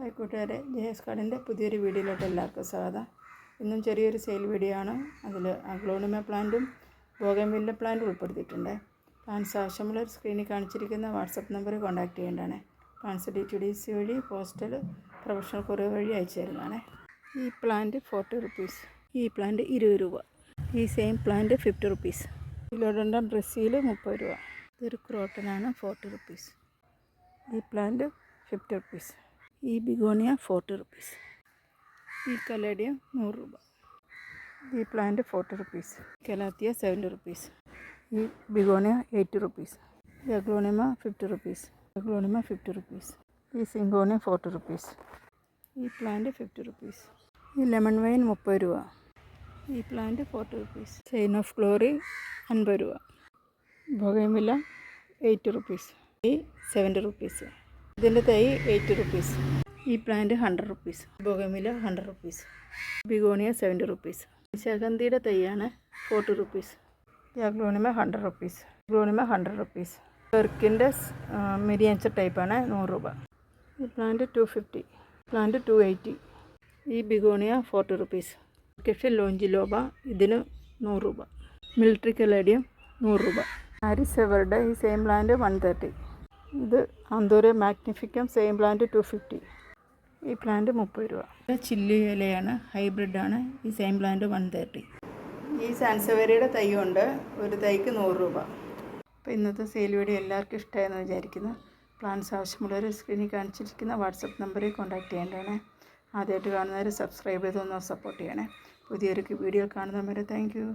Hi കൂട്ടുകാരെ, JS ഗാർഡൻ്റെ പുതിയൊരു വീഡിയോയിലോട്ട് എല്ലാവർക്കും സ്വാഗതം. ഇന്നും ചെറിയൊരു സെയിൽ വീഡിയോ ആണ്. അതിൽ അഗ്ലോണിമ പ്ലാന്റും ബോഗൻവില്ല പ്ലാന്റും ഉൾപ്പെടുത്തിയിട്ടുണ്ട്. പ്ലാന്റ്സ് ആവശ്യമുള്ളവർ സ്ക്രീനിൽ കാണിച്ചിരിക്കുന്ന വാട്സപ്പ് നമ്പറിൽ കോൺടാക്റ്റ് ചെയ്യേണ്ടതാണ്. പ്ലാന്റ്സ് DTDC വഴി പോസ്റ്റൽ പ്രൊഫഷണൽ കൊറിയർ വഴി അയച്ചു തരുന്നതാണ്. ഈ പ്ലാന്റ് 40 റുപ്പീസ്, ഈ പ്ലാന്റ് 20 രൂപ, ഈ same plant 50 rupees, philodendron Brazil 30 രൂപ. ഇതൊരു ക്രോട്ടനാണ് 40 റുപ്പീസ്. ഈ പ്ലാന്റ് 50 റുപ്പീസ്. ഈ ബിഗോണിയ 40 റുപ്പീസ്. ഈ കലേഡിയം 100 രൂപ. ഈ പ്ലാന്റ് 40 റുപ്പീസ്. Calathea 70 rupees. ഈ ബിഗോണിയ 80 റുപ്പീസ്. ഈ അഗ്ലോണിമ 50 റുപ്പീസ്. Aglaonema 50 rupees. ഈ സിങ്കോണിയ 40 റുപ്പീസ്. ഈ പ്ലാന്റ് 50 റുപ്പീസ്. ഈ ലെമൺ വൈൻ 30 രൂപ. ഈ plant 40 rupees. Chain of glory 50 രൂപ. Bougainvillea 80 rupees. ഈ 70 റുപ്പീസ്. ഇതിൻ്റെ തൈ 80 റുപ്പീസ്. ഈ plant 100 rupees. Bougainvillea 100 rupees. Begonia 70 rupees. ശഗന്തിയുടെ തൈയാണ് 40 റുപ്പീസ്. ഈ അഗ്ലോണിമ 100 റുപ്പീസ്. Aglaonema 100 rupees. പെർക്കിൻ്റെ മിനിയേച്ചർ ടൈപ്പാണ് 100 രൂപ. ഈ പ്ലാന്റ് 250. പ്ലാന്റ് 280. ഈ ബിഗോണിയ 40 റുപ്പീസ്. കെഷൻ ലോഞ്ചിലോബ ഇതിന് 100 രൂപ. മിലിറ്ററി കലേഡിയം 100 രൂപ. ആരിസ് എവറുടെ ഈ സെയിം പ്ലാന്റ് 130. ഇത് അന്തൂര മാഗ്നിഫിക്കം സെയിം പ്ലാന്റ് 250. ഈ പ്ലാന്റ് 30 രൂപ. ഇത് ചില്ലി ഇലയാണ്, ഹൈബ്രിഡാണ്. ഈ സെയിം പ്ലാന്റ് 130. ഈ സാൻസവേരിയുടെ തൈയുണ്ട്, ഒരു തൈക്ക് 100 രൂപ. അപ്പോൾ ഇന്നത്തെ സെയിൽ വീഡിയോ എല്ലാവർക്കും ഇഷ്ടമായെന്ന് വിചാരിക്കുന്നു. പ്ലാന്റ്സ് ആവശ്യമുള്ളവർ സ്ക്രീനിൽ കാണിച്ചിരിക്കുന്ന വാട്സപ്പ് നമ്പറിൽ കോൺടാക്റ്റ് ചെയ്യേണ്ടതാണ്. ആദ്യമായിട്ട് കാണുന്നവർ സബ്സ്ക്രൈബ് ചെയ്തൊന്ന് സപ്പോർട്ട് ചെയ്യണേ. പുതിയൊരു വീഡിയോ കാണുന്നവരെ താങ്ക് യു.